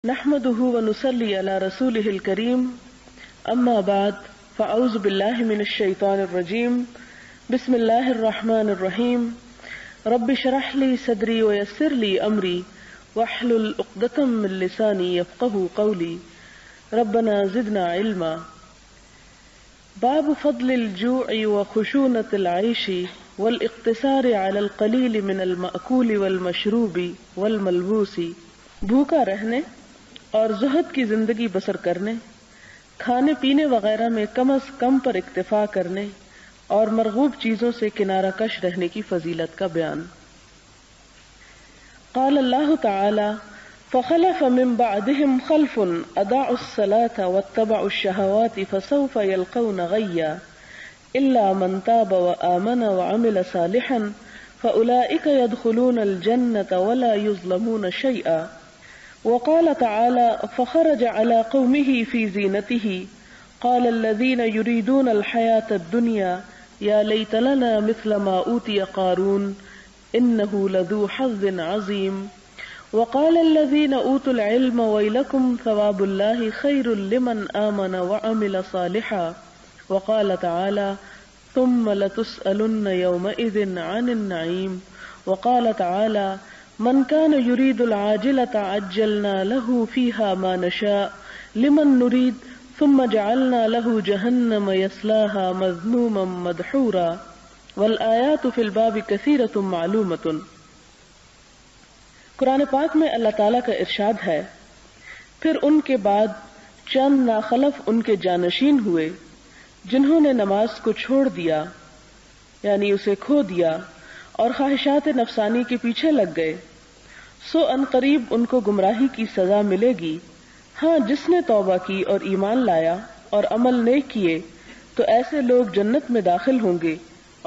نحمده ونصلي على رسوله الكريم اما بعد فاعوذ بالله من الشيطان الرجيم بسم الله الرحمن الرحيم رب اشرح لي صدري ويسر لي امري واحلل عقدة من لساني يفقهوا قولي ربنا زدنا علما. باب فضل الجوع وخشونة العيش والاقتصار على القليل من المأكول والمشروب والملبوس. بھوکا رہنے اور زہد کی زندگی بسر کرنے، کھانے پینے وغیرہ میں کم از کم پر اکتفا کرنے اور مرغوب چیزوں سے کنارہ کش رہنے کی فضیلت کا بیان۔ قال اللہ تعالی فخلف من بعدهم خلف اضاعوا الصلاة واتبعوا الشهوات فسوف يلقون غيا الا من تاب وآمن وعمل صالحا فأولئك يدخلون الجنة ولا يظلمون شيئا. وقال تعالى فخرج على قومه في زينته قال الذين يريدون الحياة الدنيا يا ليت لنا مثل ما أوتي قارون إنه لذو حظ عظيم. وقال الذين أوتوا العلم ويلكم ثواب الله خير لمن آمن وعمل صالحا. وقال تعالى ثم لتسألن يومئذ عن النعيم. وقال تعالى من كان يريد العاجلة عجلنا له فيها ما نشاء لمن نريد ثم جعلنا له جهنم يصلاها مذموما مدحورا. والآيات في الباب كثيرة معلومة. قرآن پاک میں اللہ تعالیٰ کا ارشاد ہے، پھر ان کے بعد چند ناخلف ان کے جانشین ہوئے جنہوں نے نماز کو چھوڑ دیا، یعنی اسے کھو دیا اور خواہشات نفسانی کے پیچھے لگ گئے، سو ان قریب ان کو گمراہی کی سزا ملے گی. ہاں جس نے توبہ کی اور ایمان لایا اور عمل نیک کیے تو ایسے لوگ جنت میں داخل ہوں گے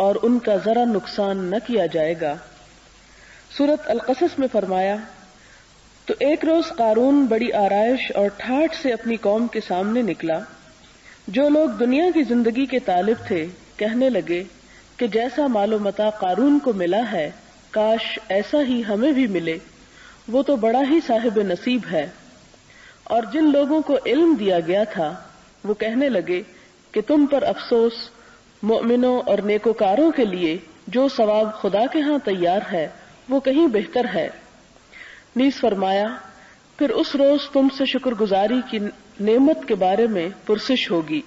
اور ان کا ذرا نقصان نہ کیا جائے گا. سورۃ القصص میں فرمایا، تو ایک روز قارون بڑی آرائش اور ٹھاٹھ سے اپنی قوم کے سامنے نکلا. جو لوگ دنیا کی زندگی کے طالب تھے کہنے لگے کہ جیسا مال و متاع قارون کو ملا ہے کاش ایسا ہی ہمیں بھی ملے، وہ تو بڑا ہی صاحب نصیب ہے. اور جن لوگوں کو علم دیا گیا تھا وہ کہنے لگے کہ تم پر افسوس، مؤمنوں اور نیکوکاروں کے لیے جو ثواب خدا کے ہاں تیار ہے وہ کہیں بہتر ہے. نیز فرمایا، پھر اس روز تم سے شکر گزاری کی نعمت کے بارے میں پرسش ہوگی.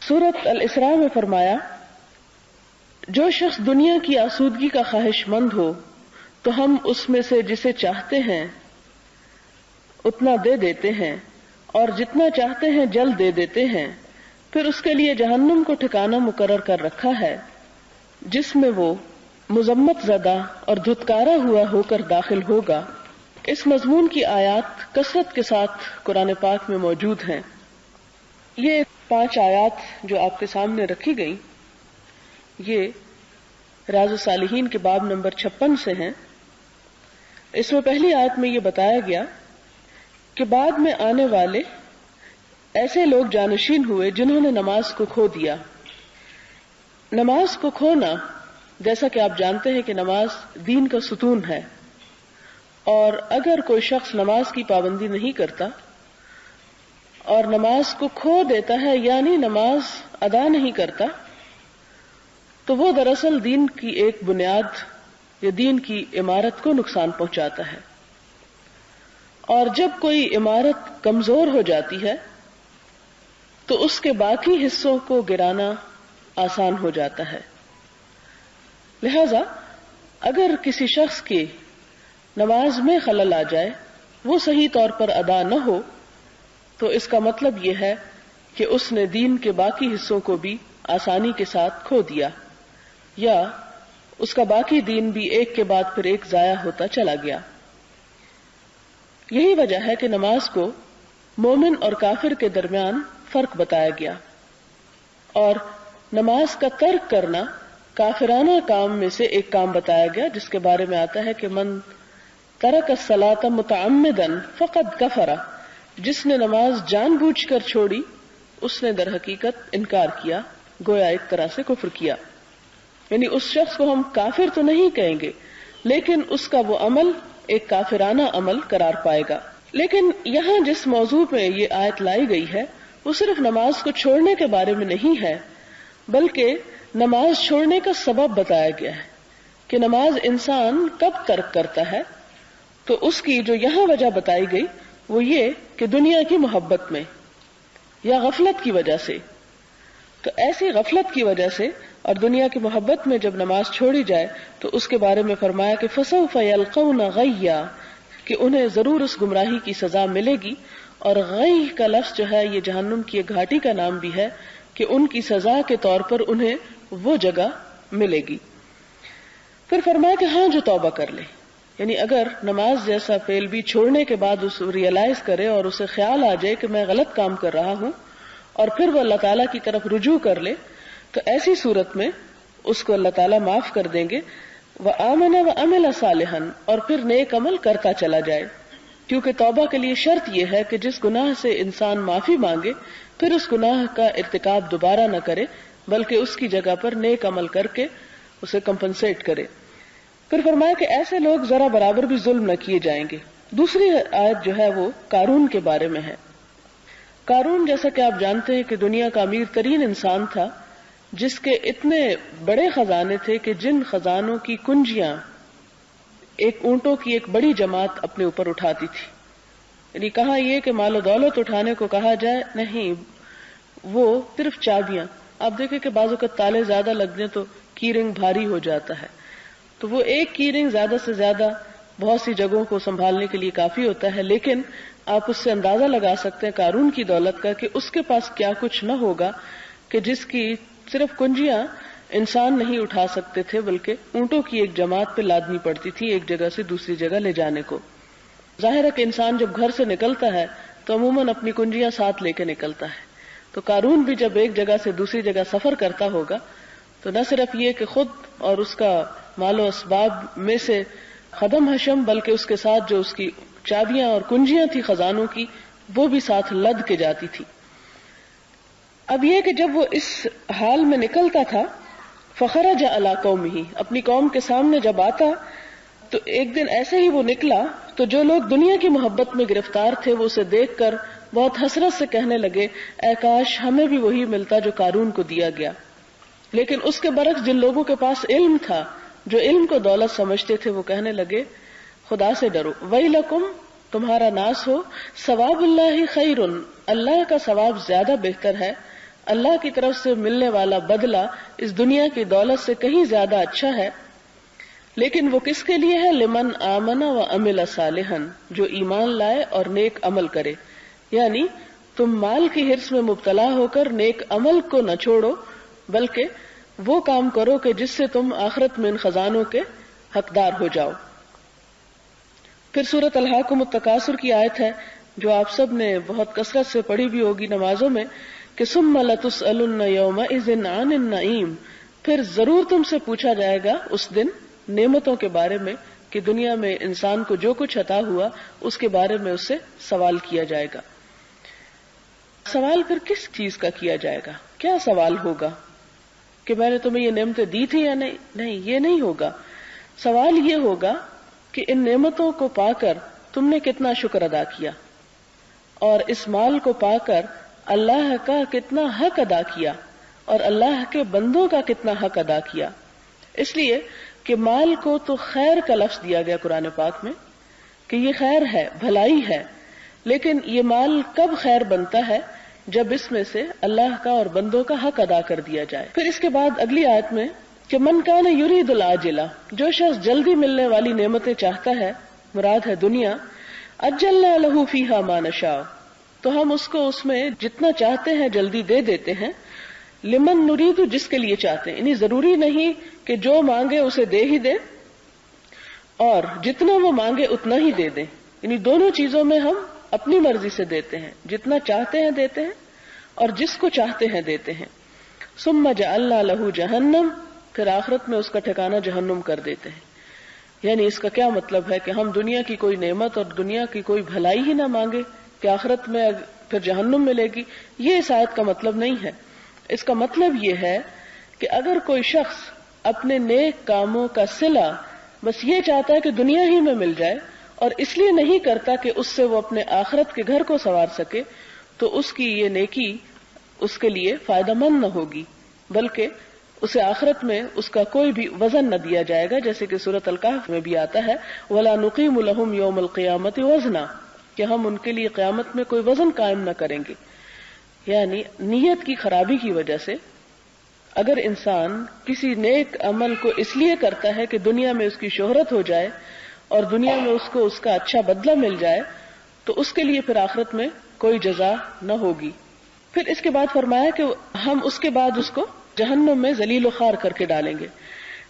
سورۃ الاسراء میں فرمایا، جو شخص دنیا کی آسودگی کا خواہش مند ہو تو ہم اس میں سے جسے چاہتے ہیں اتنا دے دیتے ہیں اور جتنا چاہتے ہیں جلد دے دیتے ہیں. پھر اس کے لیے جہنم کو ٹھکانہ مقرر کر رکھا ہے جس میں وہ مذمت زدہ اور دھتکارا ہوا ہو کر داخل ہوگا. اس مضمون کی آیات کثرت کے ساتھ قرآن پاک میں موجود ہیں. یہ 5 آیات جو آپ کے سامنے رکھی گئی یہ ریاض الصالحین کے باب نمبر 56 سے ہیں. اس میں پہلی آیت میں یہ بتایا گیا کہ بعد میں آنے والے ایسے لوگ جانشین ہوئے جنہوں نے نماز کو کھو دیا. نماز کو کھونا، جیسا کہ آپ جانتے ہیں کہ نماز دین کا ستون ہے، اور اگر کوئی شخص نماز کی پابندی نہیں کرتا اور نماز کو کھو دیتا ہے یعنی نماز ادا نہیں کرتا تو وہ دراصل دین کی ایک بنیاد یا دین کی عمارت کو نقصان پہنچاتا ہے. اور جب کوئی عمارت کمزور ہو جاتی ہے تو اس کے باقی حصوں کو گرانا آسان ہو جاتا ہے. لہذا اگر کسی شخص کی نماز میں خلل آ جائے، وہ صحیح طور پر ادا نہ ہو، تو اس کا مطلب یہ ہے کہ اس نے دین کے باقی حصوں کو بھی آسانی کے ساتھ کھو دیا، یا اس کا باقی دین بھی ایک کے بعد پھر ایک ضائع ہوتا چلا گیا. یہی وجہ ہے کہ نماز کو مومن اور کافر کے درمیان فرق بتایا گیا، اور نماز کا ترک کرنا کافرانہ کام میں سے ایک کام بتایا گیا جس کے بارے میں آتا ہے کہ من ترک الصلاۃ متعمدا فقد کفر، جس نے نماز جان بوجھ کر چھوڑی اس نے در حقیقت انکار کیا، گویا ایک طرح سے کفر کیا. یعنی اس شخص کو ہم کافر تو نہیں کہیں گے لیکن اس کا وہ عمل ایک کافرانہ عمل قرار پائے گا. لیکن یہاں جس موضوع پہ یہ آیت لائی گئی ہے وہ صرف نماز کو چھوڑنے کے بارے میں نہیں ہے، بلکہ نماز چھوڑنے کا سبب بتایا گیا ہے کہ نماز انسان کب ترک کرتا ہے. تو اس کی جو یہاں وجہ بتائی گئی وہ یہ کہ دنیا کی محبت میں یا غفلت کی وجہ سے. تو ایسی غفلت کی وجہ سے اور دنیا کی محبت میں جب نماز چھوڑی جائے تو اس کے بارے میں فرمایا کہ فسوف یلقون غیا، کہ انہیں ضرور اس گمراہی کی سزا ملے گی. اور غی کا لفظ جو ہے یہ جہنم کی ایک گھاٹی کا نام بھی ہے کہ ان کی سزا کے طور پر انہیں وہ جگہ ملے گی. پھر فرمایا کہ ہاں جو توبہ کر لے، یعنی اگر نماز جیسا فعل بھی چھوڑنے کے بعد اس ریئلائز کرے اور اسے خیال آ جائے کہ میں غلط کام کر رہا ہوں اور پھر وہ اللہ تعالیٰ کی طرف رجوع کر لے تو ایسی صورت میں اس کو اللہ تعالیٰ معاف کر دیں گے. وَآمَنَ وَعَمِلَ صَالِحًا، اور پھر نیک عمل کرتا چلا جائے، کیونکہ توبہ کے لیے شرط یہ ہے کہ جس گناہ سے انسان معافی مانگے پھر اس گناہ کا ارتکاب دوبارہ نہ کرے بلکہ اس کی جگہ پر نیک عمل کر کے اسے کمپنسیٹ کرے. پھر فرمایا کہ ایسے لوگ ذرا برابر بھی ظلم نہ کیے جائیں گے. دوسری آیت جو ہے وہ قارون کے بارے میں ہے. قارون جیسا کہ آپ جانتے ہیں کہ دنیا کا امیر ترین انسان تھا، جس کے اتنے بڑے خزانے تھے کہ جن خزانوں کی کنجیاں ایک اونٹوں کی ایک بڑی جماعت اپنے اوپر اٹھاتی تھی. یعنی کہا یہ کہ مال و دولت اٹھانے کو کہا جائے نہیں، وہ صرف چابیاں. آپ دیکھیں کہ بعض اوقات تالے زیادہ لگ جائیں تو کی رنگ بھاری ہو جاتا ہے، تو وہ ایک کی رنگ زیادہ سے زیادہ بہت سی جگہوں کو سنبھالنے کے لیے کافی ہوتا ہے. لیکن آپ اس سے اندازہ لگا سکتے ہیں قارون کی دولت کا کہ اس کے پاس کیا کچھ نہ ہوگا کہ جس کی صرف کنجیاں انسان نہیں اٹھا سکتے تھے بلکہ اونٹوں کی ایک جماعت پہ لادنی پڑتی تھی ایک جگہ سے دوسری جگہ لے جانے کو. ظاہر ہے کہ انسان جب گھر سے نکلتا ہے تو عموماً اپنی کنجیاں ساتھ لے کے نکلتا ہے. تو قارون بھی جب ایک جگہ سے دوسری جگہ سفر کرتا ہوگا تو نہ صرف یہ کہ خود اور اس کا مال و اسباب میں سے خدم حشم بلکہ اس کے ساتھ جو اس کی چابیاں اور کنجیاں تھی خزانوں کی وہ بھی ساتھ لد کے جاتی تھی. اب یہ کہ جب وہ اس حال میں نکلتا تھا فخرج علی قومہ، اپنی قوم کے سامنے جب آتا تو ایک دن ایسے ہی وہ نکلا تو جو لوگ دنیا کی محبت میں گرفتار تھے وہ اسے دیکھ کر بہت حسرت سے کہنے لگے اے کاش ہمیں بھی وہی ملتا جو قارون کو دیا گیا. لیکن اس کے برعکس جن لوگوں کے پاس علم تھا، جو علم کو دولت سمجھتے تھے، وہ کہنے لگے خدا سے ڈرو، ویلکم، تمہارا ناس ہو، ثواب اللہ خیر، اللہ کا ثواب زیادہ بہتر ہے، اللہ کی طرف سے ملنے والا بدلہ اس دنیا کی دولت سے کہیں زیادہ اچھا ہے. لیکن وہ کس کے لیے ہے؟ لمن آمن و عمل صالحا، جو ایمان لائے اور نیک عمل کرے. یعنی تم مال کی حرص میں مبتلا ہو کر نیک عمل کو نہ چھوڑو بلکہ وہ کام کرو کہ جس سے تم آخرت میں ان خزانوں کے حقدار ہو جاؤ. پھر سورۃ الہاکم التکاثر کی آیت ہے جو آپ سب نے بہت کثرت سے پڑھی بھی ہوگی نمازوں میں کہ ثم لتسألن یومئذ عن النعیم، پھر ضرور تم سے پوچھا جائے گا اس دن نعمتوں کے بارے میں کہ دنیا میں انسان کو جو کچھ عطا ہوا اس کے بارے میں اس سے سوال کیا جائے گا. سوال پھر کس چیز کا کیا جائے گا؟ کیا سوال ہوگا کہ میں نے تمہیں یہ نعمتیں دی تھی یا نہیں؟ نہیں، یہ نہیں ہوگا. سوال یہ ہوگا کہ ان نعمتوں کو پا کر تم نے کتنا شکر ادا کیا اور اس مال کو پا کر اللہ کا کتنا حق ادا کیا اور اللہ کے بندوں کا کتنا حق ادا کیا. اس لیے کہ مال کو تو خیر کا لفظ دیا گیا قرآن پاک میں کہ یہ خیر ہے، بھلائی ہے، لیکن یہ مال کب خیر بنتا ہے؟ جب اس میں سے اللہ کا اور بندوں کا حق ادا کر دیا جائے. پھر اس کے بعد اگلی آیت میں کہ من کان یرید العاجلہ، جو شخص جلدی ملنے والی نعمتیں چاہتا ہے، مراد ہے دنیا، عجلنا لہ فیہا ما نشاء، تو ہم اس کو اس میں جتنا چاہتے ہیں جلدی دے دیتے ہیں. لمن نرید، جس کے لیے چاہتے ہیں، یعنی ضروری نہیں کہ جو مانگے اسے دے ہی دے اور جتنا وہ مانگے اتنا ہی دے دیں، یعنی دونوں چیزوں میں ہم اپنی مرضی سے دیتے ہیں، جتنا چاہتے ہیں دیتے ہیں اور جس کو چاہتے ہیں دیتے ہیں. ثم جعلنا لہ جہنم، پھر آخرت میں اس کا ٹھکانہ جہنم کر دیتے ہیں. یعنی اس کا کیا مطلب ہے کہ ہم دنیا کی کوئی نعمت اور دنیا کی کوئی بھلائی ہی نہ مانگے کہ آخرت میں پھر جہنم ملے گی. یہ اس آیت کا مطلب نہیں ہے. اس کا مطلب یہ ہے کہ اگر کوئی شخص اپنے نیک کاموں کا صلہ بس یہ چاہتا ہے کہ دنیا ہی میں مل جائے اور اس لیے نہیں کرتا کہ اس سے وہ اپنے آخرت کے گھر کو سنوار سکے، تو اس کی یہ نیکی اس کے لیے فائدہ مند نہ ہوگی، بلکہ اسے آخرت میں اس کا کوئی بھی وزن نہ دیا جائے گا، جیسے کہ سورۃ الکہف میں بھی آتا ہے وَلَا نُقِيمُ لَهُمْ يَوْمَ الْقِيَامَةِ وَزْنًا، کہ ہم ان کے لیے قیامت میں کوئی وزن قائم نہ کریں گے۔ یعنی نیت کی خرابی کی وجہ سے اگر انسان کسی نیک عمل کو اس لیے کرتا ہے کہ دنیا میں اس کی شہرت ہو جائے اور دنیا میں اس کو اس کا اچھا بدلہ مل جائے، تو اس کے لیے پھر آخرت میں کوئی جزا نہ ہوگی۔ پھر اس کے بعد فرمایا کہ ہم اس کے بعد اس کو جہنم میں ذلیل و خوار کر کے ڈالیں گے۔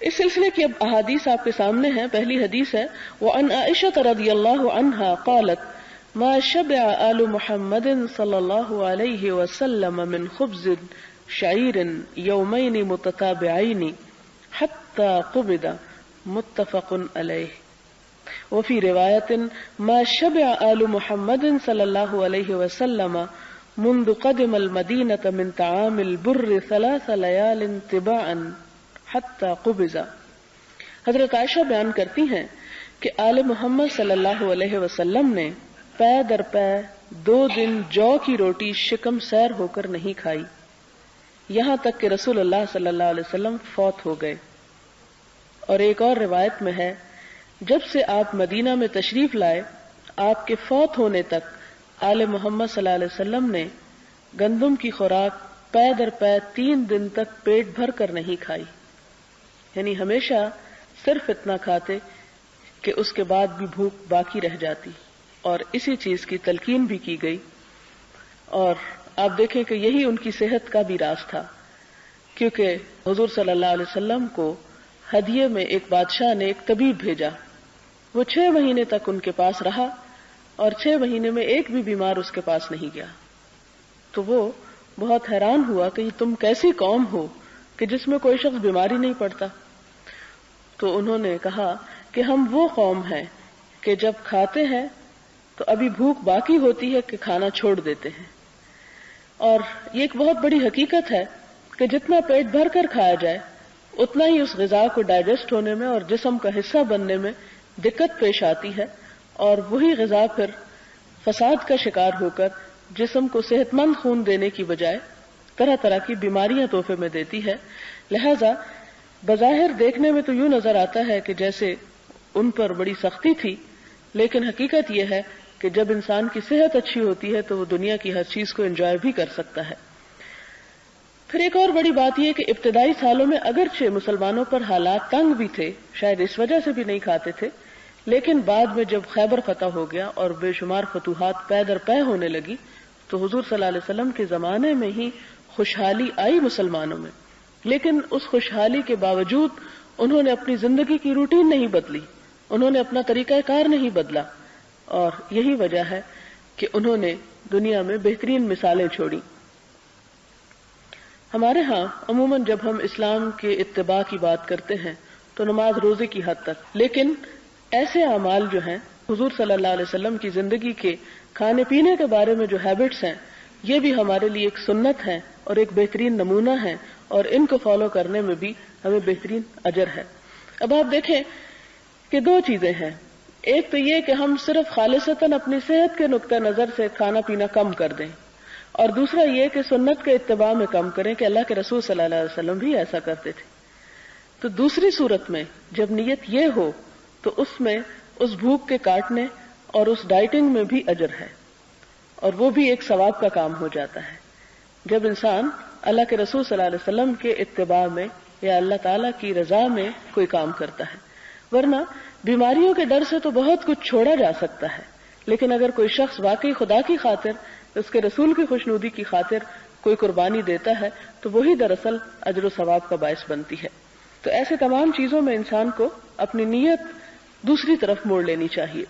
اس سلسلے کی اب احادیث آپ کے سامنے ہیں۔ پہلی حدیث ہے وعن عائشة رضی اللہ عنہا قالت ما شبع آل محمد صلی اللہ علیہ وسلم من خبز شعیر یومین متتابعین حتی قبض متفق علیہ۔ وفي رواية ما شبع آل محمد صلى الله عليه وسلم منذ قدم المدينة من طعام البر 3 ليال تباعا حتى قبض۔ حضرت عائشہ بیان کرتی ہیں کہ آل محمد صلی اللہ علیہ وسلم نے پے در پے 2 دن جو کی روٹی شکم سیر ہو کر نہیں کھائی، یہاں تک کہ رسول اللہ صلی اللہ علیہ وسلم فوت ہو گئے۔ اور ایک اور روایت میں ہے جب سے آپ مدینہ میں تشریف لائے، آپ کے فوت ہونے تک آل محمد صلی اللہ علیہ وسلم نے گندم کی خوراک پے در پے 3 دن تک پیٹ بھر کر نہیں کھائی، یعنی ہمیشہ صرف اتنا کھاتے کہ اس کے بعد بھی بھوک باقی رہ جاتی، اور اسی چیز کی تلقین بھی کی گئی۔ اور آپ دیکھیں کہ یہی ان کی صحت کا بھی راز تھا، کیونکہ حضور صلی اللہ علیہ وسلم کو ہدیے میں ایک بادشاہ نے ایک طبیب بھیجا، وہ 6 مہینے تک ان کے پاس رہا اور 6 مہینے میں ایک بھی بیمار اس کے پاس نہیں گیا۔ تو وہ بہت حیران ہوا کہ تم کیسی قوم ہو کہ جس میں کوئی شخص بیماری نہیں پڑتا۔ تو انہوں نے کہا کہ ہم وہ قوم ہیں کہ جب کھاتے ہیں تو ابھی بھوک باقی ہوتی ہے کہ کھانا چھوڑ دیتے ہیں۔ اور یہ ایک بہت بڑی حقیقت ہے کہ جتنا پیٹ بھر کر کھایا جائے اتنا ہی اس غذا کو ڈائجسٹ ہونے میں اور جسم کا حصہ بننے میں دقت پیش آتی ہے، اور وہی غذا پھر فساد کا شکار ہو کر جسم کو صحت مند خون دینے کی بجائے طرح طرح کی بیماریاں تحفے میں دیتی ہے۔ لہذا بظاہر دیکھنے میں تو یوں نظر آتا ہے کہ جیسے ان پر بڑی سختی تھی، لیکن حقیقت یہ ہے کہ جب انسان کی صحت اچھی ہوتی ہے تو وہ دنیا کی ہر چیز کو انجوائے بھی کر سکتا ہے۔ پھر ایک اور بڑی بات یہ کہ ابتدائی سالوں میں اگرچہ مسلمانوں پر حالات تنگ بھی تھے، شاید اس وجہ سے بھی نہیں کھاتے تھے، لیکن بعد میں جب خیبر فتح ہو گیا اور بے شمار فتوحات پے در پے ہونے لگی تو حضور صلی اللہ علیہ وسلم کے زمانے میں ہی خوشحالی آئی مسلمانوں میں، لیکن اس خوشحالی کے باوجود انہوں نے اپنی زندگی کی روٹین نہیں بدلی، انہوں نے اپنا طریقہ کار نہیں بدلا، اور یہی وجہ ہے کہ انہوں نے دنیا میں بہترین مثالیں چھوڑی۔ ہمارے ہاں عموماً جب ہم اسلام کے اتباع کی بات کرتے ہیں تو نماز روزے کی حد تک، لیکن ایسے اعمال جو ہیں حضور صلی اللہ علیہ وسلم کی زندگی کے کھانے پینے کے بارے میں جو ہیبٹس ہیں، یہ بھی ہمارے لیے ایک سنت ہے اور ایک بہترین نمونہ ہے، اور ان کو فالو کرنے میں بھی ہمیں بہترین اجر ہے۔ اب آپ دیکھیں کہ 2 چیزیں ہیں، ایک تو یہ کہ ہم صرف خالصتاً اپنی صحت کے نقطہ نظر سے کھانا پینا کم کر دیں، اور دوسرا یہ کہ سنت کے اتباع میں کم کریں کہ اللہ کے رسول صلی اللہ علیہ وسلم بھی ایسا کرتے تھے۔ تو دوسری صورت میں جب نیت یہ ہو تو اس میں اس بھوک کے کاٹنے اور اس ڈائٹنگ میں بھی اجر ہے، اور وہ بھی ایک ثواب کا کام ہو جاتا ہے جب انسان اللہ کے رسول صلی اللہ علیہ وسلم کے اتباع میں یا اللہ تعالیٰ کی رضا میں کوئی کام کرتا ہے۔ ورنہ بیماریوں کے ڈر سے تو بہت کچھ چھوڑا جا سکتا ہے، لیکن اگر کوئی شخص واقعی خدا کی خاطر، اس کے رسول کی خوشنودی کی خاطر کوئی قربانی دیتا ہے تو وہی دراصل اجر و ثواب کا باعث بنتی ہے۔ تو ایسے تمام چیزوں میں انسان کو اپنی نیت دوسری طرف موڑ لینی چاہیے۔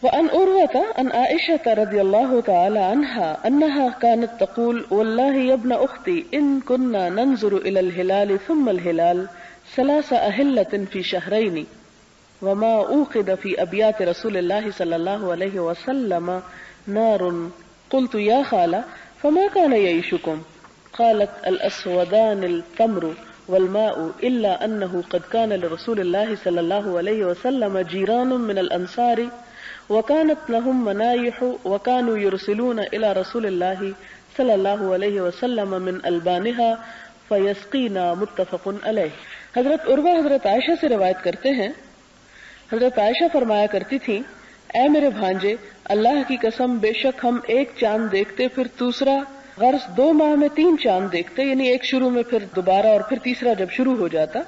وعن عروة عن عائشة رضی اللہ تعالی عنہا انها كانت تقول والله يا ابن اختي ان كنا ننظر الى الهلال ثم الهلال 3 أهلة في شهرين وما اوقد في ابيات رسول الله صلى الله عليه وسلم نار قلت يا خالة فما كان يعيشكم قالت الاسودان التمر والماء إلا أنه قد كان لرسول الله صلى الله عليه وسلم جيران من الأنصار وكانت لهم منايح وكانوا يرسلون إلى رسول الله صلى الله عليه وسلم من ألبانها فيسقينا متفق علیہ. حضرت عروہ حضرت عائشہ سے روایت کرتے ہیں، حضرت عائشہ فرمایا کرتی تھیں، اے میرے بھانجے، اللہ کی قسم بے شک ہم ایک چاند دیکھتے، پھر دوسرا، غرض 2 ماہ میں 3 چاند دیکھتے، یعنی ایک شروع میں، پھر دوبارہ، اور پھر تیسرا جب شروع ہو جاتا.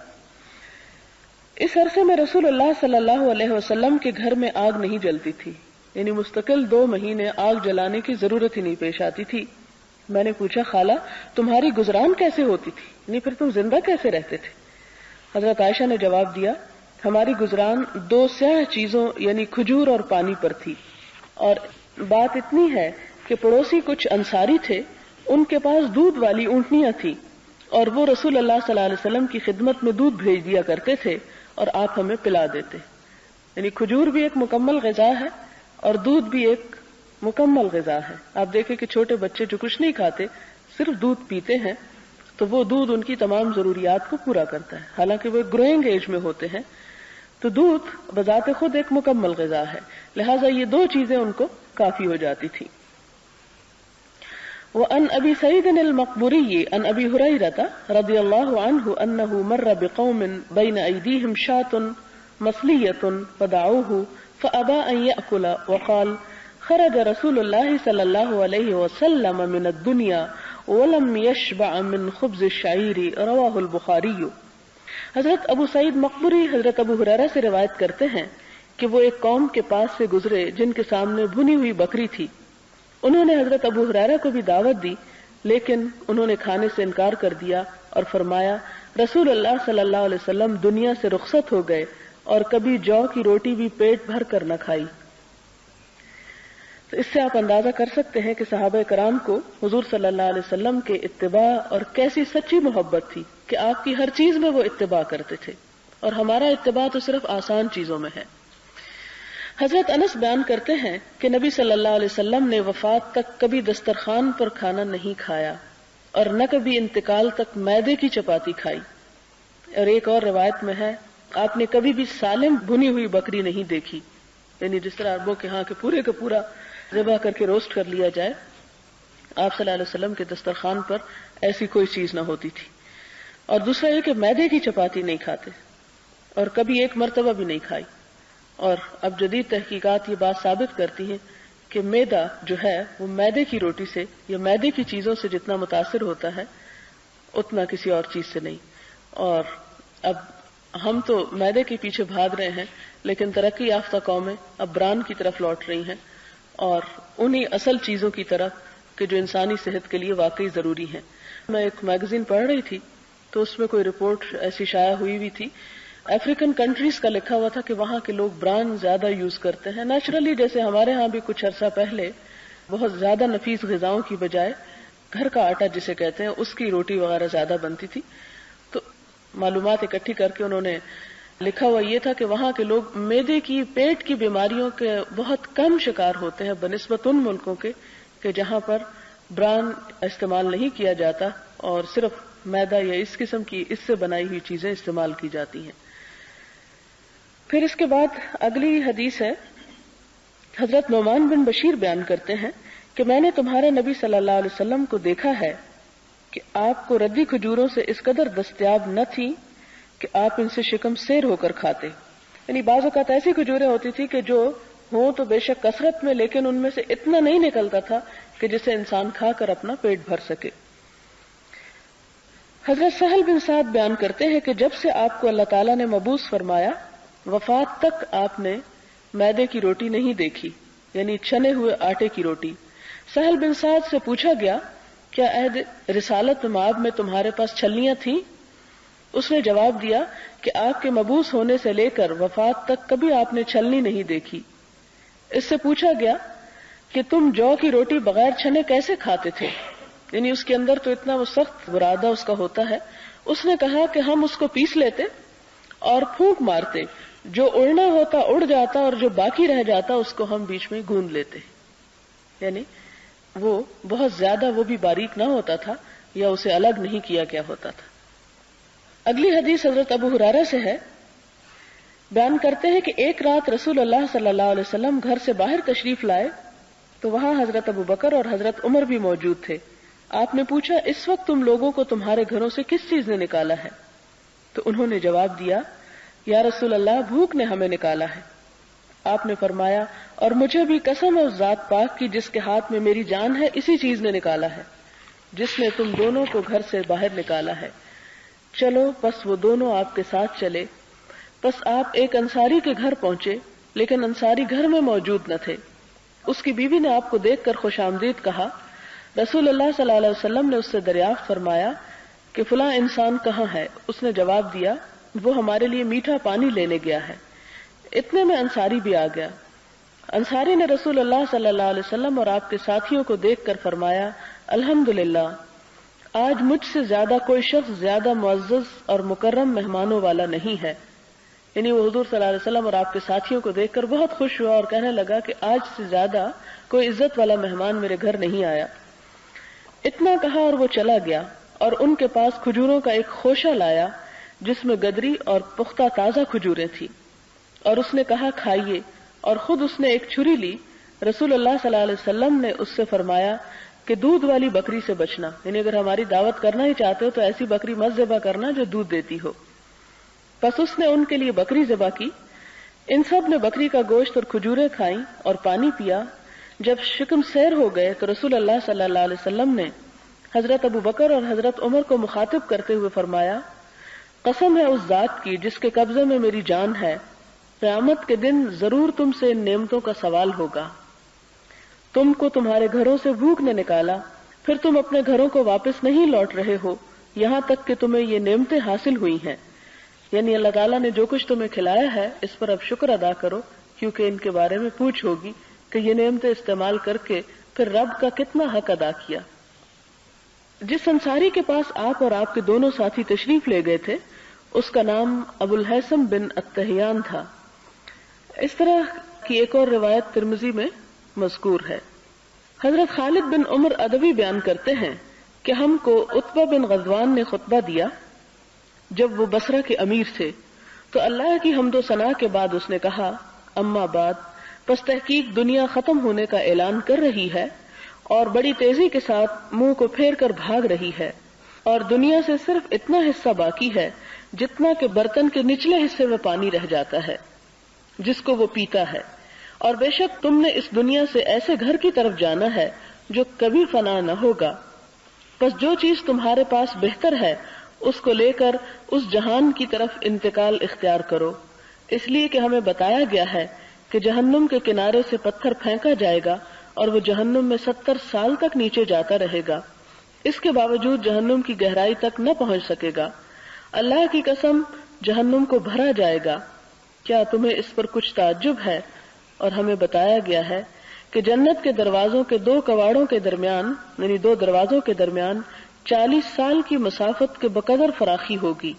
اس عرصے میں رسول اللہ صلی اللہ علیہ وسلم کے گھر میں آگ نہیں جلتی تھی، یعنی مستقل 2 مہینے آگ جلانے کی ضرورت ہی نہیں پیش آتی تھی. میں نے پوچھا، خالہ تمہاری گزران کیسے ہوتی تھی، یعنی پھر تم زندہ کیسے رہتے تھے؟ حضرت عائشہ نے جواب دیا، ہماری گزران 2 سیاہ چیزوں یعنی کھجور اور پانی پر تھی. اور بات اتنی ہے کہ پڑوسی کچھ انصاری تھے، ان کے پاس دودھ والی اونٹنیاں تھیں، اور وہ رسول اللہ صلی اللہ علیہ وسلم کی خدمت میں دودھ بھیج دیا کرتے تھے اور آپ ہمیں پلا دیتے. یعنی کھجور بھی ایک مکمل غذا ہے اور دودھ بھی ایک مکمل غذا ہے. آپ دیکھیں کہ چھوٹے بچے جو کچھ نہیں کھاتے، صرف دودھ پیتے ہیں، تو وہ دودھ ان کی تمام ضروریات کو پورا کرتا ہے، حالانکہ وہ گروئنگ ایج میں ہوتے ہیں. تو دودھ بذات خود ایک مکمل غذا ہے، لہٰذا یہ 2 چیزیں ان کو کافی ہو جاتی تھی. وعن ابی سعید المقبوری عن ابی ہریرہ رضی اللہ عنہ انہ مر بقوم بین ایدیہم شاة مصلیۃ فدعوہ فابى ان یأکل وقال خرج رسول اللہ صلی اللہ علیہ وسلم من الدنیا ولم یشبع من خبز الشعیر. رواہ البخاری. حضرت ابو سعید مقبوری حضرت ابو ہریرہ سے روایت کرتے ہیں کہ وہ ایک قوم کے پاس سے گزرے جن کے سامنے بھنی ہوئی بکری تھی. انہوں نے حضرت ابو ہریرہ کو بھی دعوت دی، لیکن انہوں نے کھانے سے انکار کر دیا اور فرمایا، رسول اللہ صلی اللہ علیہ وسلم دنیا سے رخصت ہو گئے اور کبھی جو کی روٹی بھی پیٹ بھر کر نہ کھائی. تو اس سے آپ اندازہ کر سکتے ہیں کہ صحابہ کرام کو حضور صلی اللہ علیہ وسلم کے اتباع اور کیسی سچی محبت تھی کہ آپ کی ہر چیز میں وہ اتباع کرتے تھے، اور ہمارا اتباع تو صرف آسان چیزوں میں ہے. حضرت انس بیان کرتے ہیں کہ نبی صلی اللہ علیہ وسلم نے وفات تک کبھی دسترخوان پر کھانا نہیں کھایا اور نہ کبھی انتقال تک میدے کی چپاتی کھائی. اور ایک اور روایت میں ہے، آپ نے کبھی بھی سالم بھنی ہوئی بکری نہیں دیکھی، یعنی جس طرح عربوں کے ہاں کہ پورے کا پورا ذبح کر کے روسٹ کر لیا جائے، آپ صلی اللہ علیہ وسلم کے دسترخوان پر ایسی کوئی چیز نہ ہوتی تھی. اور دوسرا یہ کہ میدے کی چپاتی نہیں کھاتے، اور کبھی ایک مرتبہ بھی نہیں کھائی. اور اب جدید تحقیقات یہ بات ثابت کرتی ہیں کہ میدا جو ہے وہ میدے کی روٹی سے یا میدے کی چیزوں سے جتنا متاثر ہوتا ہے اتنا کسی اور چیز سے نہیں. اور اب ہم تو میدے کے پیچھے بھاگ رہے ہیں، لیکن ترقی یافتہ قومیں اب بران کی طرف لوٹ رہی ہیں اور انہی اصل چیزوں کی طرف کہ جو انسانی صحت کے لیے واقعی ضروری ہیں. میں ایک میگزین پڑھ رہی تھی تو اس میں کوئی رپورٹ ایسی شائع ہوئی بھی تھی، افریقن کنٹریز کا لکھا ہوا تھا کہ وہاں کے لوگ بران زیادہ یوز کرتے ہیں. نیچرلی جیسے ہمارے ہاں بھی کچھ عرصہ پہلے بہت زیادہ نفیس غذاؤں کی بجائے گھر کا آٹا جسے کہتے ہیں اس کی روٹی وغیرہ زیادہ بنتی تھی. تو معلومات اکٹھی کر کے انہوں نے لکھا ہوا یہ تھا کہ وہاں کے لوگ معدے کی، پیٹ کی بیماریوں کے بہت کم شکار ہوتے ہیں بنسبت ان ملکوں کے کہ جہاں پر بران استعمال نہیں کیا جاتا اور صرف میدا یا اس قسم کی اس سے بنائی ہوئی چیزیں استعمال کی جاتی ہیں. پھر اس کے بعد اگلی حدیث ہے، حضرت نعمان بن بشیر بیان کرتے ہیں کہ میں نے تمہارے نبی صلی اللہ علیہ وسلم کو دیکھا ہے کہ آپ کو ردی کھجوروں سے اس قدر دستیاب نہ تھی کہ آپ ان سے شکم سیر ہو کر کھاتے. یعنی بعض اوقات ایسی کھجوریں ہوتی تھی کہ جو ہوں تو بے شک کثرت میں، لیکن ان میں سے اتنا نہیں نکلتا تھا کہ جسے انسان کھا کر اپنا پیٹ بھر سکے. حضرت سہل بن سعد بیان کرتے ہیں کہ جب سے آپ کو اللہ تعالیٰ نے مبعوث فرمایا، وفات تک آپ نے میدے کی روٹی نہیں دیکھی، یعنی چھنے ہوئے آٹے کی روٹی. سہل بن سعد سے پوچھا گیا، کیا عہد رسالت مآب میں تمہارے پاس چھلنیاں تھیں؟ اس نے جواب دیا کہ آپ کے مبعوث ہونے سے لے کر وفات تک کبھی آپ نے چھلنی نہیں دیکھی. اس سے پوچھا گیا کہ تم جو کی روٹی بغیر چھنے کیسے کھاتے تھے، یعنی اس کے اندر تو اتنا وہ سخت برادہ اس کا ہوتا ہے. اس نے کہا کہ ہم اس کو پیس لیتے اور پھونک مارتے، جو اڑنا ہوتا اڑ جاتا اور جو باقی رہ جاتا اس کو ہم بیچ میں گوند لیتے. یعنی وہ بہت زیادہ وہ بھی باریک نہ ہوتا تھا یا اسے الگ نہیں کیا گیا ہوتا تھا. اگلی حدیث حضرت ابو ہریرہ سے ہے. بیان کرتے ہیں کہ ایک رات رسول اللہ صلی اللہ علیہ وسلم گھر سے باہر تشریف لائے تو وہاں حضرت ابو بکر اور حضرت عمر بھی موجود تھے. آپ نے پوچھا اس وقت تم لوگوں کو تمہارے گھروں سے کس چیز نے نکالا ہے؟ تو انہوں نے جواب دیا یا رسول اللہ بھوک نے ہمیں نکالا ہے. آپ نے فرمایا اور مجھے بھی قسم ہے اس ذات پاک کی جس کے ہاتھ میں میری جان ہے اسی چیز نے نکالا ہے جس نے تم دونوں کو گھر سے باہر نکالا ہے. چلو پس وہ دونوں آپ کے ساتھ چلے. پس آپ ایک انصاری کے گھر پہنچے لیکن انصاری گھر میں موجود نہ تھے. اس کی بیوی نے آپ کو دیکھ کر خوش آمدید کہا. رسول اللہ صلی اللہ علیہ وسلم نے اس سے دریافت فرمایا کہ فلاں انسان کہاں ہے؟ اس نے جواب دیا وہ ہمارے لیے میٹھا پانی لینے گیا ہے. اتنے میں انصاری بھی آ گیا. انصاری نے رسول اللہ صلی اللہ علیہ وسلم اور آپ کے ساتھیوں کو دیکھ کر فرمایا الحمدللہ آج مجھ سے زیادہ کوئی شخص زیادہ معزز اور مکرم مہمانوں والا نہیں ہے. یعنی وہ حضور صلی اللہ علیہ وسلم اور آپ کے ساتھیوں کو دیکھ کر بہت خوش ہوا اور کہنے لگا کہ آج سے زیادہ کوئی عزت والا مہمان میرے گھر نہیں آیا. اتنا کہا اور وہ چلا گیا اور ان کے پاس کھجوروں کا ایک خوشہ لایا جس میں گدری اور پختہ تازہ کھجوریں تھی اور اس نے کہا کھائیے اور خود اس نے ایک چھری لی. رسول اللہ صلی اللہ علیہ وسلم نے اس سے فرمایا کہ دودھ والی بکری سے بچنا. یعنی اگر ہماری دعوت کرنا ہی چاہتے ہو تو ایسی بکری مت ذبح کرنا جو دودھ دیتی ہو. پس اس نے ان کے لیے بکری ذبح کی. ان سب نے بکری کا گوشت اور کھجوریں کھائیں اور پانی پیا. جب شکم سیر ہو گئے تو رسول اللہ صلی اللہ علیہ وسلم نے حضرت ابو بکر اور حضرت عمر کو مخاطب کرتے ہوئے فرمایا قسم ہے اس ذات کی جس کے قبضے میں میری جان ہے قیامت کے دن ضرور تم سے ان نعمتوں کا سوال ہوگا. تم کو تمہارے گھروں سے بھوک نے نکالا پھر تم اپنے گھروں کو واپس نہیں لوٹ رہے ہو یہاں تک کہ تمہیں یہ نعمتیں حاصل ہوئی ہیں. یعنی اللہ تعالیٰ نے جو کچھ تمہیں کھلایا ہے اس پر اب شکر ادا کرو کیونکہ ان کے بارے میں پوچھ ہوگی کہ یہ نعمتیں استعمال کر کے پھر رب کا کتنا حق ادا کیا. جس انصاری کے پاس آپ اور آپ کے دونوں ساتھی تشریف لے گئے تھے اس کا نام ابو الحیثم بن التحیان تھا. اس طرح کی ایک اور روایت ترمذی میں مذکور ہے. حضرت خالد بن عمر ادبی بیان کرتے ہیں کہ ہم کو عتبہ بن غزوان نے خطبہ دیا جب وہ بصرہ کے امیر تھے تو اللہ کی حمد و ثنا کے بعد اس نے کہا اما بعد پس تحقیق دنیا ختم ہونے کا اعلان کر رہی ہے اور بڑی تیزی کے ساتھ منہ کو پھیر کر بھاگ رہی ہے اور دنیا سے صرف اتنا حصہ باقی ہے جتنا کہ برتن کے نچلے حصے میں پانی رہ جاتا ہے جس کو وہ پیتا ہے. اور بے شک تم نے اس دنیا سے ایسے گھر کی طرف جانا ہے جو کبھی فنا نہ ہوگا. بس جو چیز تمہارے پاس بہتر ہے اس کو لے کر اس جہان کی طرف انتقال اختیار کرو اس لیے کہ ہمیں بتایا گیا ہے کہ جہنم کے کنارے سے پتھر پھینکا جائے گا اور وہ جہنم میں 70 سال تک نیچے جاتا رہے گا. اس کے باوجود جہنم کی گہرائی تک نہ پہنچ سکے گا. اللہ کی قسم جہنم کو بھرا جائے گا. کیا تمہیں اس پر کچھ تعجب ہے؟ اور ہمیں بتایا گیا ہے کہ جنت کے دروازوں کے 2 کواڑوں کے درمیان یعنی 2 دروازوں کے درمیان 40 سال کی مسافت کے بقدر فراخی ہوگی.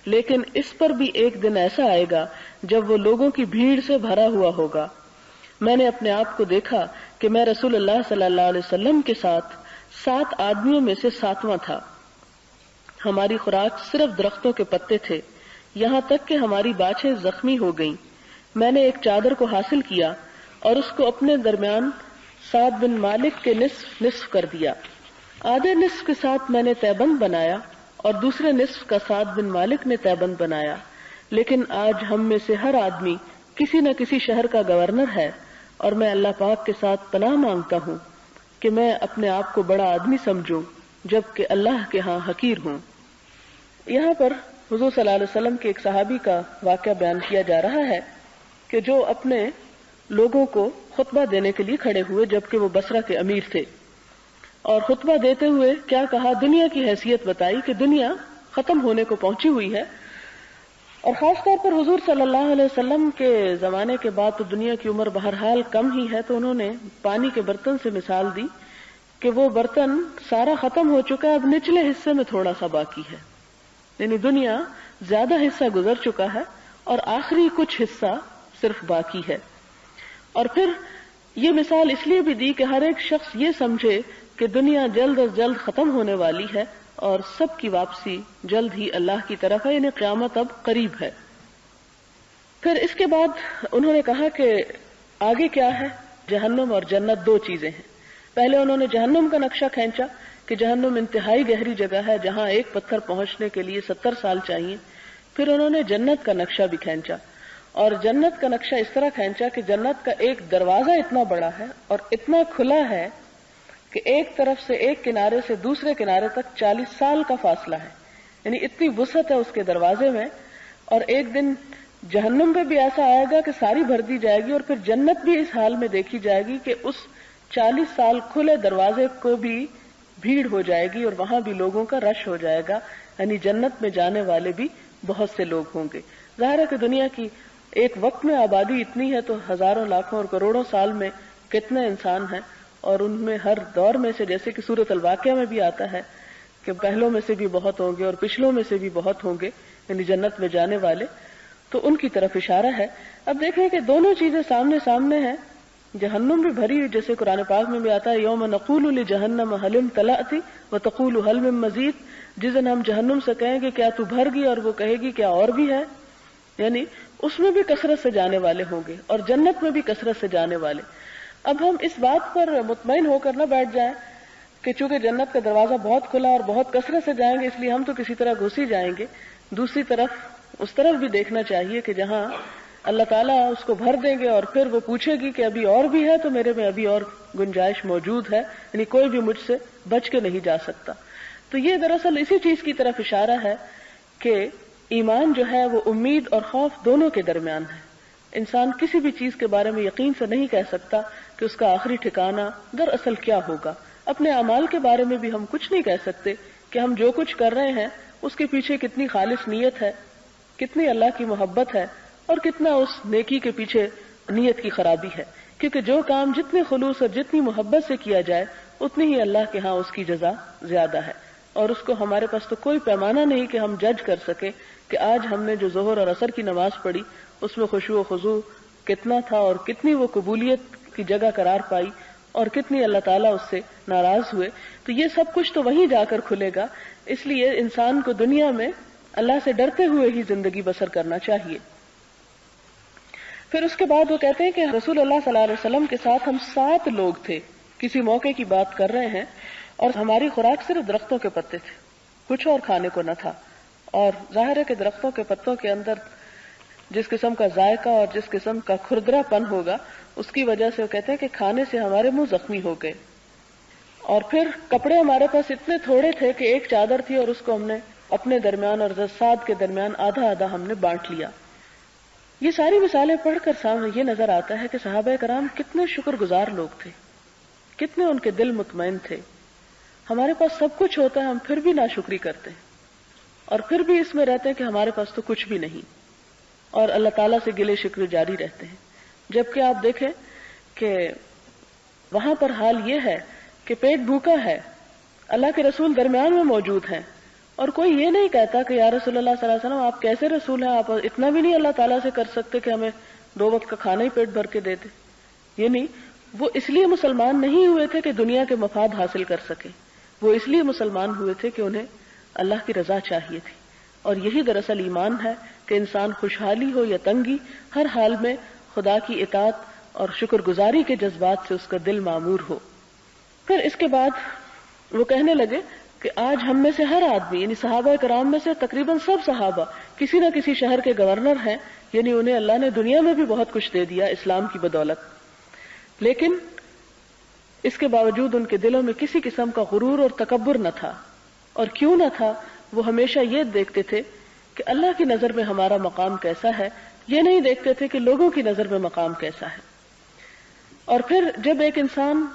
لیکن اس پر بھی ایک دن ایسا آئے گا جب وہ لوگوں کی بھیڑ سے بھرا ہوا ہوگا. میں نے اپنے آپ کو دیکھا کہ میں رسول اللہ صلی اللہ علیہ وسلم کے ساتھ 7 آدمیوں میں سے 7واں تھا. ہماری خوراک صرف درختوں کے پتے تھے یہاں تک کہ ہماری باچھیں زخمی ہو گئیں. میں نے ایک چادر کو حاصل کیا اور اس کو اپنے درمیان سعد بن مالک کے نصف کر دیا. آدھے نصف کے ساتھ میں نے تیبند بنایا اور دوسرے نصف کا سعد بن مالک نے تیبند بنایا. لیکن آج ہم میں سے ہر آدمی کسی نہ کسی شہر کا گورنر ہے اور میں اللہ پاک کے ساتھ پناہ مانگتا ہوں کہ میں اپنے آپ کو بڑا آدمی سمجھوں جبکہ اللہ کے ہاں حقیر ہوں. یہاں پر حضور صلی اللہ علیہ وسلم کے ایک صحابی کا واقعہ بیان کیا جا رہا ہے کہ جو اپنے لوگوں کو خطبہ دینے کے لیے کھڑے ہوئے جبکہ وہ بصرہ کے امیر تھے اور خطبہ دیتے ہوئے کیا کہا دنیا کی حیثیت بتائی کہ دنیا ختم ہونے کو پہنچی ہوئی ہے. اور خاص طور پر حضور صلی اللہ علیہ وسلم کے زمانے کے بعد تو دنیا کی عمر بہرحال کم ہی ہے تو انہوں نے پانی کے برتن سے مثال دی کہ وہ برتن سارا ختم ہو چکا ہے اب نچلے حصے میں تھوڑا سا باقی ہے. یعنی دنیا زیادہ حصہ گزر چکا ہے اور آخری کچھ حصہ صرف باقی ہے. اور پھر یہ مثال اس لیے بھی دی کہ ہر ایک شخص یہ سمجھے کہ دنیا جلد از جلد ختم ہونے والی ہے اور سب کی واپسی جلد ہی اللہ کی طرف ہے، یعنی قیامت اب قریب ہے۔ پھر اس کے بعد انہوں نے کہا کہ آگے کیا ہے؟ جہنم اور جنت دو چیزیں ہیں۔ پہلے انہوں نے جہنم کا نقشہ کھینچا کہ جہنم انتہائی گہری جگہ ہے جہاں ایک پتھر پہنچنے کے لیے 70 سال چاہیے۔ پھر انہوں نے جنت کا نقشہ بھی کھینچا، اور جنت کا نقشہ اس طرح کھینچا کہ جنت کا ایک دروازہ اتنا بڑا ہے اور اتنا کھلا ہے کہ ایک طرف سے ایک کنارے سے دوسرے کنارے تک 40 سال کا فاصلہ ہے، یعنی اتنی وسعت ہے اس کے دروازے میں۔ اور ایک دن جہنم پہ بھی ایسا آئے گا کہ ساری بھر دی جائے گی، اور پھر جنت بھی اس حال میں دیکھی جائے گی کہ اس 40 سال کھلے دروازے کو بھی بھیڑ ہو جائے گی اور وہاں بھی لوگوں کا رش ہو جائے گا، یعنی جنت میں جانے والے بھی بہت سے لوگ ہوں گے۔ ظاہر ہے کہ دنیا کی ایک وقت میں آبادی اتنی ہے تو ہزاروں لاکھوں اور کروڑوں سال میں کتنے انسان ہیں، اور ان میں ہر دور میں سے، جیسے کہ سورۃ الواقعہ میں بھی آتا ہے کہ پہلوں میں سے بھی بہت ہوں گے اور پچھلوں میں سے بھی بہت ہوں گے، یعنی جنت میں جانے والے، تو ان کی طرف اشارہ ہے۔ اب دیکھیں کہ دونوں چیزیں سامنے سامنے ہیں، جہنم بھی بھری، جیسے قرآن پاک میں بھی آتا ہے یوم نقول لجہنم هل امتلأت وتقول هل من مزید، جس دن ہم جہنم سے کہیں گے کیا تو بھر گئی، اور وہ کہے گی کیا اور بھی ہے، یعنی اس میں بھی کثرت سے جانے والے ہوں گے اور جنت میں بھی کثرت سے جانے والے۔ اب ہم اس بات پر مطمئن ہو کر نہ بیٹھ جائیں کہ چونکہ جنت کا دروازہ بہت کھلا اور بہت کثرت سے جائیں گے اس لیے ہم تو کسی طرح گھس ہی جائیں گے۔ دوسری طرف اس طرف بھی دیکھنا چاہیے کہ جہاں اللہ تعالیٰ اس کو بھر دیں گے اور پھر وہ پوچھے گی کہ ابھی اور بھی ہے، تو میرے میں ابھی اور گنجائش موجود ہے، یعنی کوئی بھی مجھ سے بچ کے نہیں جا سکتا۔ تو یہ دراصل اسی چیز کی طرف اشارہ ہے کہ ایمان جو ہے وہ امید اور خوف دونوں کے درمیان ہے۔ انسان کسی بھی چیز کے بارے میں یقین سے نہیں کہہ سکتا کہ اس کا آخری ٹھکانہ دراصل کیا ہوگا۔ اپنے اعمال کے بارے میں بھی ہم کچھ نہیں کہہ سکتے کہ ہم جو کچھ کر رہے ہیں اس کے پیچھے کتنی خالص نیت ہے، کتنی اللہ کی محبت ہے، اور کتنا اس نیکی کے پیچھے نیت کی خرابی ہے، کیونکہ جو کام جتنے خلوص اور جتنی محبت سے کیا جائے اتنی ہی اللہ کے ہاں اس کی جزا زیادہ ہے۔ اور اس کو ہمارے پاس تو کوئی پیمانہ نہیں کہ ہم جج کر سکیں کہ آج ہم نے جو ظہر اور عصر کی نماز پڑھی اس میں خشوع و خضوع کتنا تھا اور کتنی وہ قبولیت کی جگہ قرار پائی اور کتنی اللہ تعالیٰ اس سے ناراض ہوئے۔ تو یہ سب کچھ تو وہیں جا کر کھلے گا، اس لیے انسان کو دنیا میں اللہ سے ڈرتے ہوئے ہی زندگی بسر کرنا چاہیے۔ پھر اس کے بعد وہ کہتے ہیں کہ رسول اللہ صلی اللہ علیہ وسلم کے ساتھ ہم 7 لوگ تھے، کسی موقع کی بات کر رہے ہیں، اور ہماری خوراک صرف درختوں کے پتے تھے، کچھ اور کھانے کو نہ تھا۔ اور ظاہر ہے کہ درختوں کے پتوں کے اندر جس قسم کا ذائقہ اور جس قسم کا کھردرا پن ہوگا اس کی وجہ سے وہ کہتے ہیں کہ کھانے سے ہمارے منہ زخمی ہو گئے۔ اور پھر کپڑے ہمارے پاس اتنے تھوڑے تھے کہ ایک چادر تھی اور اس کو ہم نے اپنے درمیان اور زساد کے درمیان آدھا آدھا ہم نے بانٹ لیا۔ یہ ساری مثالیں پڑھ کر سامنے یہ نظر آتا ہے کہ صحابہ کرام کتنے شکر گزار لوگ تھے، کتنے ان کے دل مطمئن تھے۔ ہمارے پاس سب کچھ ہوتا ہے، ہم پھر بھی ناشکری کرتے ہیں اور پھر بھی اس میں رہتے ہیں کہ ہمارے پاس تو کچھ بھی نہیں، اور اللہ تعالیٰ سے گلے شکوے جاری رہتے ہیں۔ جبکہ آپ دیکھیں کہ وہاں پر حال یہ ہے کہ پیٹ بھوکا ہے، اللہ کے رسول درمیان میں موجود ہیں، اور کوئی یہ نہیں کہتا کہ یا رسول اللہ صلی اللہ علیہ وسلم آپ کیسے رسول ہیں، آپ اتنا بھی نہیں اللہ تعالیٰ سے کر سکتے کہ ہمیں 2 وقت کا کھانا ہی پیٹ بھر کے دے دے۔ یہ نہیں، وہ اس لیے مسلمان نہیں ہوئے تھے کہ دنیا کے مفاد حاصل کر سکے، وہ اس لیے مسلمان ہوئے تھے کہ انہیں اللہ کی رضا چاہیے تھی۔ اور یہی دراصل ایمان ہے کہ انسان خوشحالی ہو یا تنگی، ہر حال میں خدا کی اطاعت اور شکر گزاری کے جذبات سے اس کا دل معمور ہو۔ پھر اس کے بعد وہ کہنے لگے کہ آج ہم میں سے ہر آدمی، یعنی صحابہ کرام میں سے تقریباً سب صحابہ کسی نہ کسی شہر کے گورنر ہیں، یعنی انہیں اللہ نے دنیا میں بھی بہت کچھ دے دیا اسلام کی بدولت، لیکن اس کے باوجود ان کے دلوں میں کسی قسم کا غرور اور تکبر نہ تھا۔ اور کیوں نہ تھا؟ وہ ہمیشہ یہ دیکھتے تھے کہ اللہ کی نظر میں ہمارا مقام کیسا ہے، یہ نہیں دیکھتے تھے کہ لوگوں کی نظر میں مقام کیسا ہے۔ اور پھر جب ایک انسان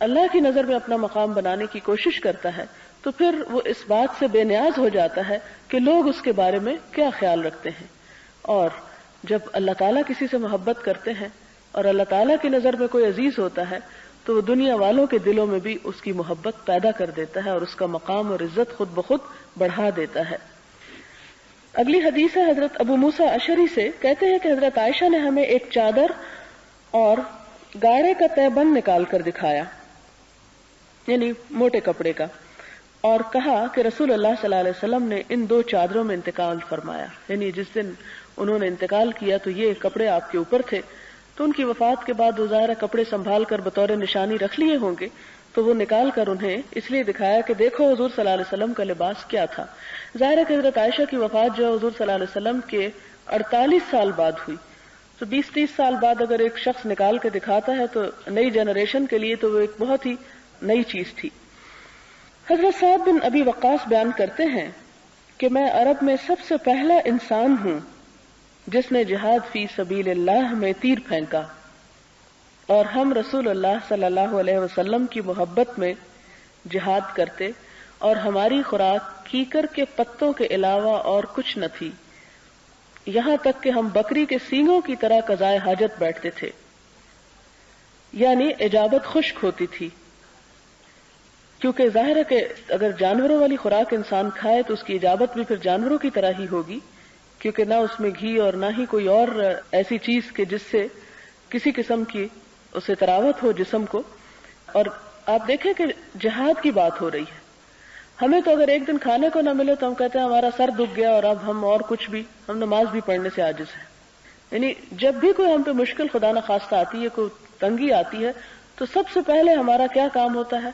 اللہ کی نظر میں اپنا مقام بنانے کی کوشش کرتا ہے تو پھر وہ اس بات سے بے نیاز ہو جاتا ہے کہ لوگ اس کے بارے میں کیا خیال رکھتے ہیں۔ اور جب اللہ تعالیٰ کسی سے محبت کرتے ہیں اور اللہ تعالیٰ کی نظر میں کوئی عزیز ہوتا ہے تو وہ دنیا والوں کے دلوں میں بھی اس کی محبت پیدا کر دیتا ہے اور اس کا مقام اور عزت خود بخود بڑھا دیتا ہے۔ اگلی حدیث ہے حضرت ابو موسیٰ اشعری سے، کہتے ہیں کہ حضرت عائشہ نے ہمیں ایک چادر اور گاڑے کا تہبند نکال کر دکھایا، یعنی موٹے کپڑے کا، اور کہا کہ رسول اللہ صلی اللہ علیہ وسلم نے ان 2 چادروں میں انتقال فرمایا، یعنی جس دن انہوں نے انتقال کیا تو یہ کپڑے آپ کے اوپر تھے، تو ان کی وفات کے بعد وہ ظاہر کپڑے سنبھال کر بطور نشانی رکھ لیے ہوں گے، تو وہ نکال کر انہیں اس لیے دکھایا کہ دیکھو حضور صلی اللہ علیہ وسلم کا لباس کیا تھا۔ ظاہر ہے کہ حضرت عائشہ کی وفات جو حضور صلی اللہ علیہ وسلم کے 48 سال بعد ہوئی، تو 20-30 سال بعد اگر ایک شخص نکال کے دکھاتا ہے تو نئی جنریشن کے لیے تو وہ ایک بہت ہی نئی چیز تھی۔ حضرت سعد بن ابی وقاص بیان کرتے ہیں کہ میں عرب میں سب سے پہلا انسان ہوں جس نے جہاد فی سبیل اللہ میں تیر پھینکا، اور ہم رسول اللہ صلی اللہ علیہ وسلم کی محبت میں جہاد کرتے، اور ہماری خوراک کیکر کے پتوں کے علاوہ اور کچھ نہ تھی، یہاں تک کہ ہم بکری کے سینگوں کی طرح قضائے حاجت بیٹھتے تھے، یعنی اجابت خشک ہوتی تھی، کیونکہ ظاہر ہے کہ اگر جانوروں والی خوراک انسان کھائے تو اس کی اجابت بھی پھر جانوروں کی طرح ہی ہوگی، کیونکہ نہ اس میں گھی اور نہ ہی کوئی اور ایسی چیز کہ جس سے کسی قسم کی اسے تراوت ہو جسم کو۔ اور آپ دیکھیں کہ جہاد کی بات ہو رہی ہے، ہمیں تو اگر ایک دن کھانے کو نہ ملے تو ہم کہتے ہیں ہمارا سر دکھ گیا اور اب ہم اور کچھ بھی، ہم نماز بھی پڑھنے سے عاجز ہیں۔ یعنی جب بھی کوئی ہم پہ مشکل خدا نخواستہ آتی ہے، کوئی تنگی آتی ہے، تو سب سے پہلے ہمارا کیا کام ہوتا ہے؟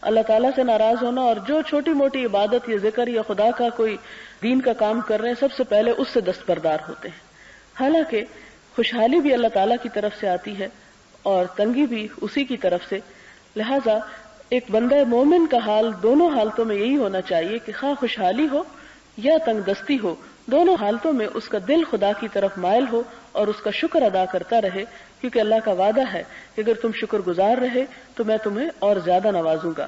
اللہ تعالیٰ سے ناراض ہونا، اور جو چھوٹی موٹی عبادت یا ذکر یا خدا کا کوئی دین کا کام کر رہے ہیں سب سے پہلے اس سے دستبردار ہوتے ہیں۔ حالانکہ خوشحالی بھی اللہ تعالیٰ کی طرف سے آتی ہے اور تنگی بھی اسی کی طرف سے، لہذا ایک بندہ مومن کا حال دونوں حالتوں میں یہی ہونا چاہیے کہ خواہ خوشحالی ہو یا تنگ دستی ہو، دونوں حالتوں میں اس کا دل خدا کی طرف مائل ہو اور اس کا شکر ادا کرتا رہے، کیونکہ اللہ کا وعدہ ہے کہ اگر تم شکر گزار رہے تو میں تمہیں اور زیادہ نوازوں گا۔